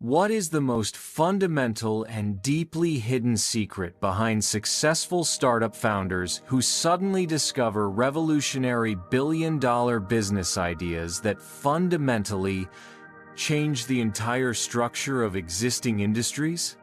What is the most fundamental and deeply hidden secret behind successful startup founders who suddenly discover revolutionary billion-dollar business ideas that fundamentally change the entire structure of existing industries?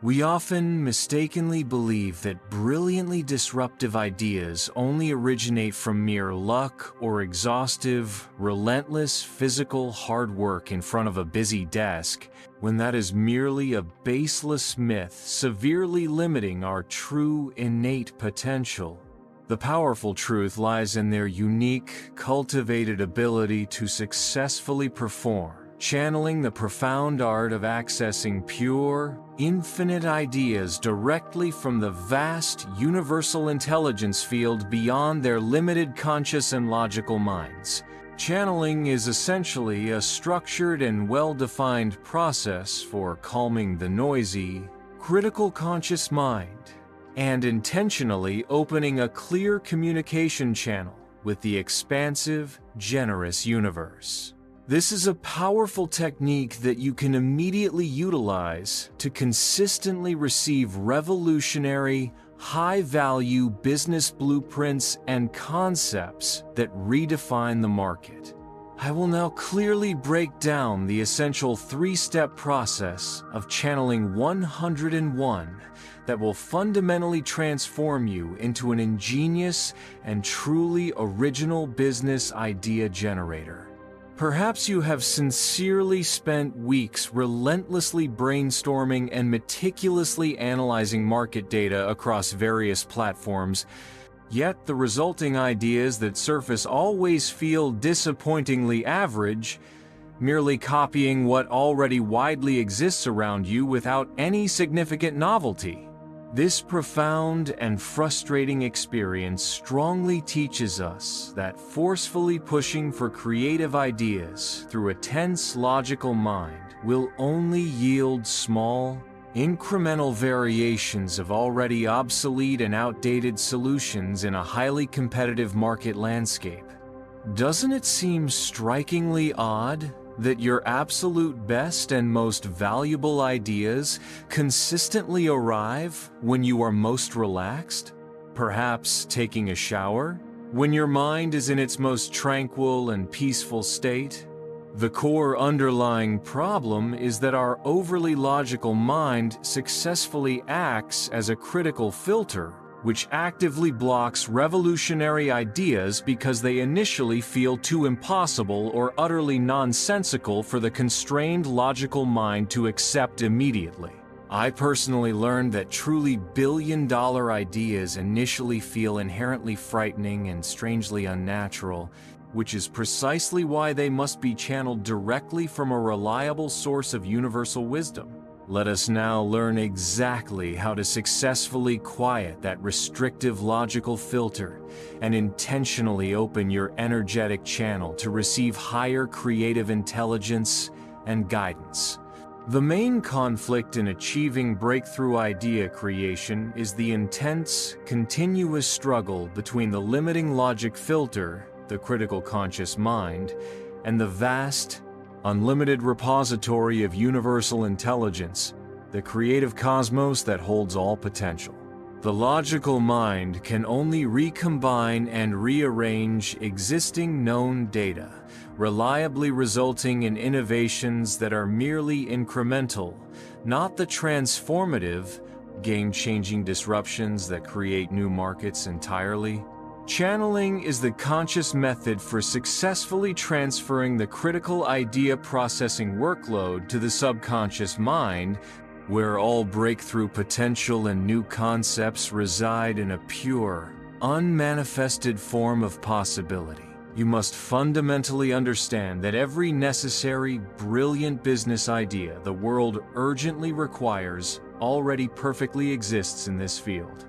We often mistakenly believe that brilliantly disruptive ideas only originate from mere luck or exhaustive, relentless physical hard work in front of a busy desk, when that is merely a baseless myth severely limiting our true innate potential. The powerful truth lies in their unique, cultivated ability to successfully perform, channeling the profound art of accessing pure, infinite ideas directly from the vast, universal intelligence field beyond their limited conscious and logical minds. Channeling is essentially a structured and well-defined process for calming the noisy, critical conscious mind, and intentionally opening a clear communication channel with the expansive, generous universe. This is a powerful technique that you can immediately utilize to consistently receive revolutionary, high-value business blueprints and concepts that redefine the market. I will now clearly break down the essential three-step process of channeling 101 that will fundamentally transform you into an ingenious and truly original business idea generator. Perhaps you have sincerely spent weeks relentlessly brainstorming and meticulously analyzing market data across various platforms, yet the resulting ideas that surface always feel disappointingly average, merely copying what already widely exists around you without any significant novelty. This profound and frustrating experience strongly teaches us that forcefully pushing for creative ideas through a tense logical mind will only yield small, incremental variations of already obsolete and outdated solutions in a highly competitive market landscape. Doesn't it seem strikingly odd that your absolute best and most valuable ideas consistently arrive when you are most relaxed? Perhaps taking a shower? When your mind is in its most tranquil and peaceful state? The core underlying problem is that our overly logical mind successfully acts as a critical filter, which actively blocks revolutionary ideas because they initially feel too impossible or utterly nonsensical for the constrained logical mind to accept immediately. I personally learned that truly billion-dollar ideas initially feel inherently frightening and strangely unnatural, which is precisely why they must be channeled directly from a reliable source of universal wisdom. Let us now learn exactly how to successfully quiet that restrictive logical filter and intentionally open your energetic channel to receive higher creative intelligence and guidance. The main conflict in achieving breakthrough idea creation is the intense, continuous struggle between the limiting logic filter, the critical conscious mind, and the vast, unlimited repository of universal intelligence, the creative cosmos that holds all potential. The logical mind can only recombine and rearrange existing known data, reliably resulting in innovations that are merely incremental, not the transformative, game-changing disruptions that create new markets entirely. Channeling is the conscious method for successfully transferring the critical idea processing workload to the subconscious mind, where all breakthrough potential and new concepts reside in a pure, unmanifested form of possibility. You must fundamentally understand that every necessary, brilliant business idea the world urgently requires already perfectly exists in this field,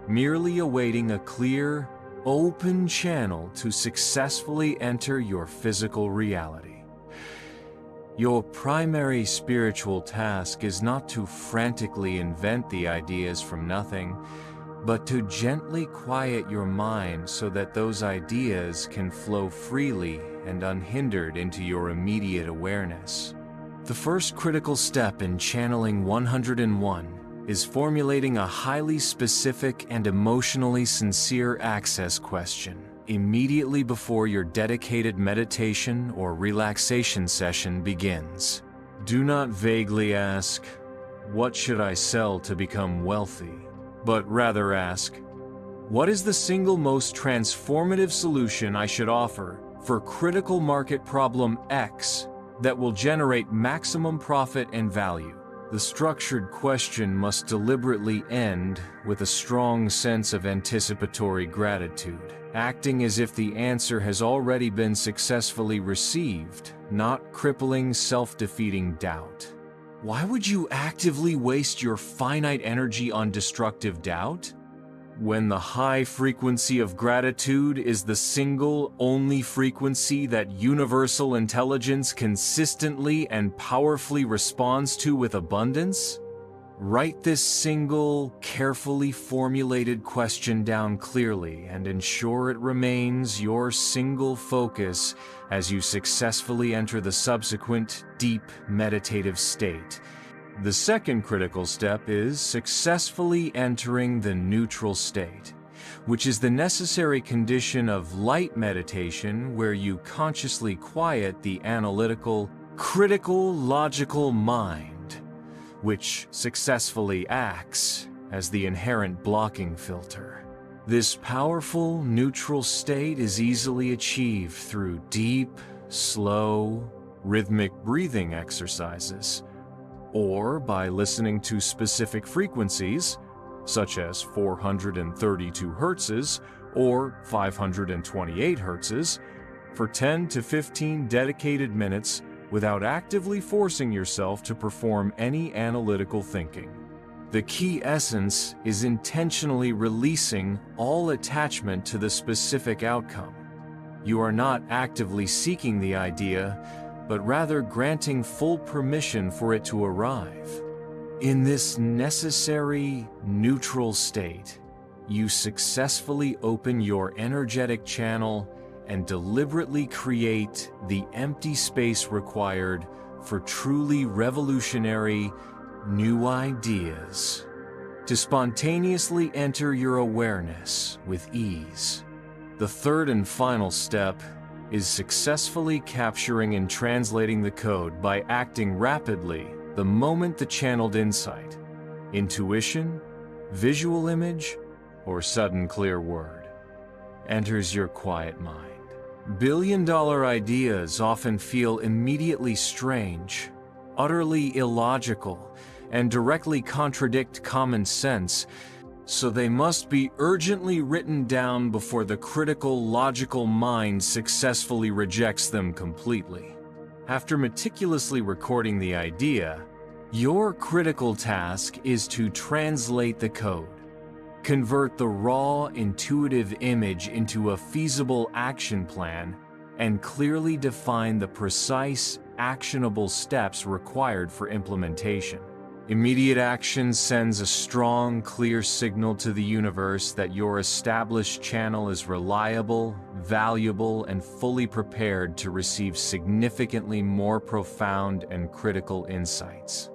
merely awaiting a clear, open channel to successfully enter your physical reality. Your primary spiritual task is not to frantically invent the ideas from nothing, but to gently quiet your mind so that those ideas can flow freely and unhindered into your immediate awareness. The first critical step in Channeling 101 is formulating a highly specific and emotionally sincere access question immediately before your dedicated meditation or relaxation session begins. Do not vaguely ask, "What should I sell to become wealthy?" but rather ask, "What is the single most transformative solution I should offer for critical market problem X that will generate maximum profit and value?" The structured question must deliberately end with a strong sense of anticipatory gratitude, acting as if the answer has already been successfully received, not crippling, self-defeating doubt. Why would you actively waste your finite energy on destructive doubt? When the high frequency of gratitude is the single, only frequency that universal intelligence consistently and powerfully responds to with abundance? Write this single, carefully formulated question down clearly and ensure it remains your single focus as you successfully enter the subsequent, deep meditative state. The second critical step is successfully entering the neutral state, which is the necessary condition of light meditation where you consciously quiet the analytical, critical, logical mind, which successfully acts as the inherent blocking filter. This powerful, neutral state is easily achieved through deep, slow, rhythmic breathing exercises, or by listening to specific frequencies, such as 432 Hz or 528 Hz, for 10 to 15 dedicated minutes without actively forcing yourself to perform any analytical thinking. The key essence is intentionally releasing all attachment to the specific outcome. You are not actively seeking the idea, but rather granting full permission for it to arrive. In this necessary, neutral state, you successfully open your energetic channel and deliberately create the empty space required for truly revolutionary new ideas to spontaneously enter your awareness with ease. The third and final step is successfully capturing and translating the code by acting rapidly the moment the channeled insight, intuition, visual image, or sudden clear word enters your quiet mind. Billion-dollar ideas often feel immediately strange, utterly illogical, and directly contradict common sense, so they must be urgently written down before the critical, logical mind successfully rejects them completely. After meticulously recording the idea, your critical task is to translate the code, convert the raw, intuitive image into a feasible action plan, and clearly define the precise, actionable steps required for implementation. Immediate action sends a strong, clear signal to the universe that your established channel is reliable, valuable, and fully prepared to receive significantly more profound and critical insights.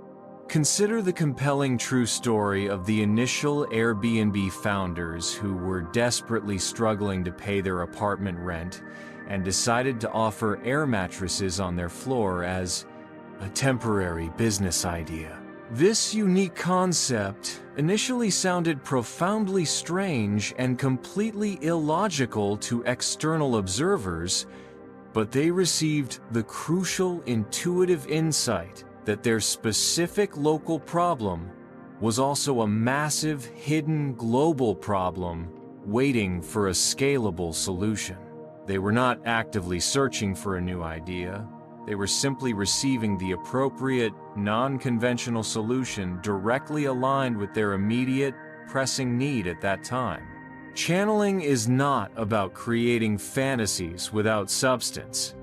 Consider the compelling true story of the initial Airbnb founders who were desperately struggling to pay their apartment rent and decided to offer air mattresses on their floor as a temporary business idea. This unique concept initially sounded profoundly strange and completely illogical to external observers, but they received the crucial intuitive insight that their specific local problem was also a massive, hidden global problem waiting for a scalable solution. They were not actively searching for a new idea. They were simply receiving the appropriate, non-conventional solution directly aligned with their immediate, pressing need at that time. Channeling is not about creating fantasies without substance.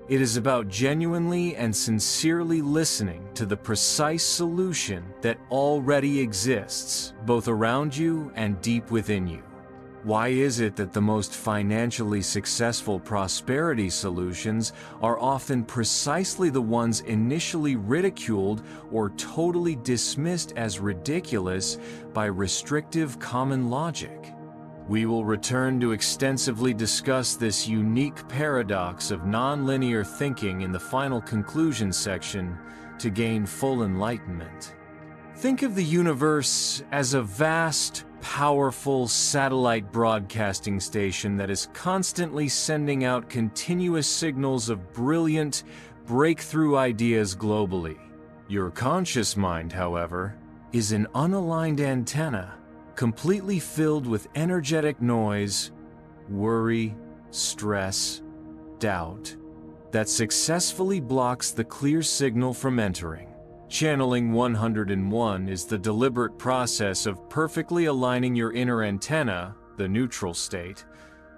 It is about genuinely and sincerely listening to the precise solution that already exists, both around you and deep within you. Why is it that the most financially successful prosperity solutions are often precisely the ones initially ridiculed or totally dismissed as ridiculous by restrictive common logic? We will return to extensively discuss this unique paradox of nonlinear thinking in the final conclusion section to gain full enlightenment. Think of the universe as a vast, powerful satellite broadcasting station that is constantly sending out continuous signals of brilliant, breakthrough ideas globally. Your conscious mind, however, is an unaligned antenna, completely filled with energetic noise, worry, stress, doubt, that successfully blocks the clear signal from entering. Channeling 101 is the deliberate process of perfectly aligning your inner antenna, the neutral state,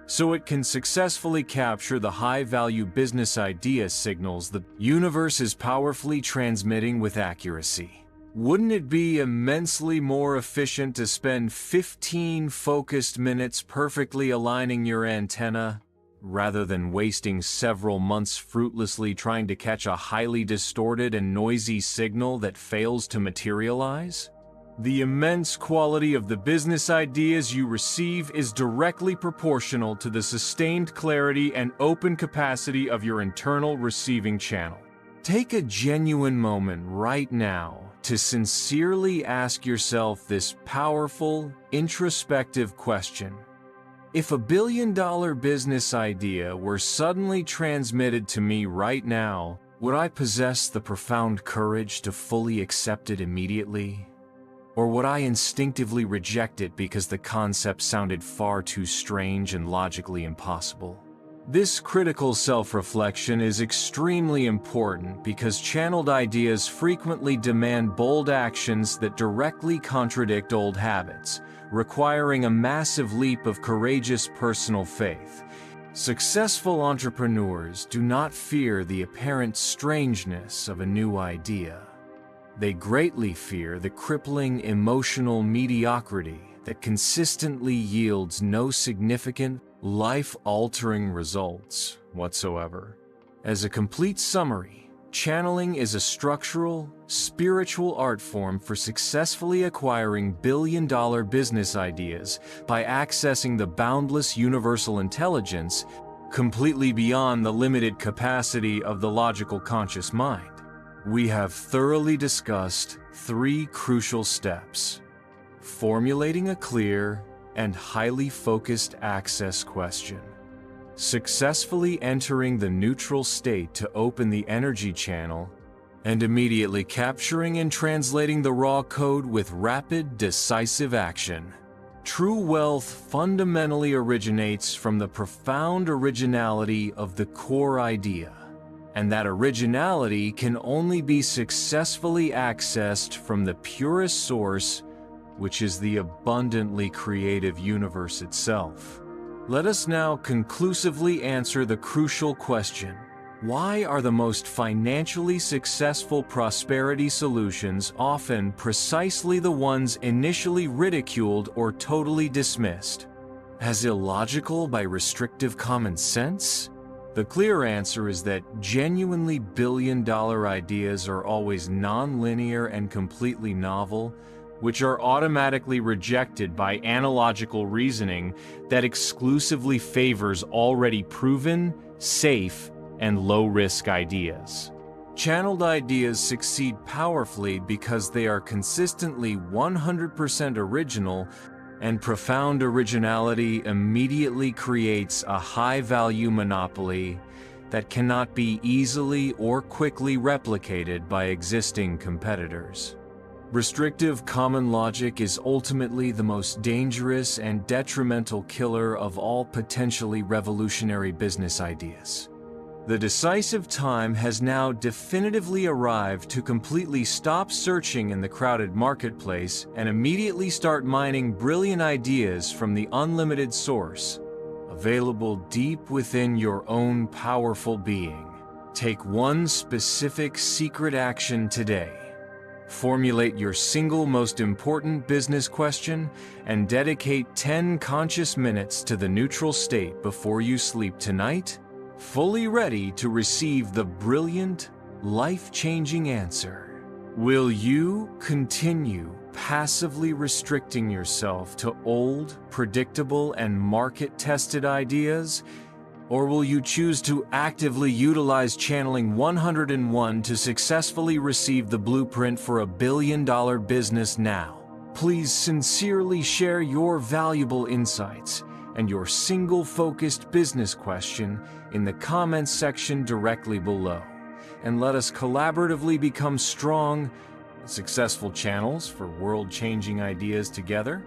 so it can successfully capture the high-value business idea signals the universe is powerfully transmitting with accuracy. Wouldn't it be immensely more efficient to spend 15 focused minutes perfectly aligning your antenna, rather than wasting several months fruitlessly trying to catch a highly distorted and noisy signal that fails to materialize? The immense quality of the business ideas you receive is directly proportional to the sustained clarity and open capacity of your internal receiving channel. Take a genuine moment right now to sincerely ask yourself this powerful, introspective question. If a billion-dollar business idea were suddenly transmitted to me right now, would I possess the profound courage to fully accept it immediately? Or would I instinctively reject it because the concept sounded far too strange and logically impossible? This critical self-reflection is extremely important because channeled ideas frequently demand bold actions that directly contradict old habits, requiring a massive leap of courageous personal faith. Successful entrepreneurs do not fear the apparent strangeness of a new idea. They greatly fear the crippling emotional mediocrity that consistently yields no significant, life-altering results whatsoever. As a complete summary, channeling is a structural, spiritual art form for successfully acquiring billion-dollar business ideas by accessing the boundless universal intelligence completely beyond the limited capacity of the logical conscious mind. We have thoroughly discussed 3 crucial steps: formulating a clear and highly focused access question, successfully entering the neutral state to open the energy channel, and immediately capturing and translating the raw code with rapid, decisive action. True wealth fundamentally originates from the profound originality of the core idea, and that originality can only be successfully accessed from the purest source, which is the abundantly creative universe itself. Let us now conclusively answer the crucial question: why are the most financially successful prosperity solutions often precisely the ones initially ridiculed or totally dismissed as illogical by restrictive common sense? The clear answer is that genuinely billion-dollar ideas are always non-linear and completely novel, which are automatically rejected by analogical reasoning that exclusively favors already proven, safe, and low-risk ideas. Channeled ideas succeed powerfully because they are consistently 100% original, and profound originality immediately creates a high-value monopoly that cannot be easily or quickly replicated by existing competitors. Restrictive common logic is ultimately the most dangerous and detrimental killer of all potentially revolutionary business ideas. The decisive time has now definitively arrived to completely stop searching in the crowded marketplace and immediately start mining brilliant ideas from the unlimited source, available deep within your own powerful being. Take one specific secret action today. Formulate your single most important business question and dedicate 10 conscious minutes to the neutral state before you sleep tonight, fully ready to receive the brilliant, life-changing answer. Will you continue passively restricting yourself to old, predictable, and market-tested ideas? Or will you choose to actively utilize Channeling 101 to successfully receive the blueprint for a billion-dollar business now? Please sincerely share your valuable insights and your single-focused business question in the comments section directly below. And let us collaboratively become strong, successful channels for world-changing ideas together.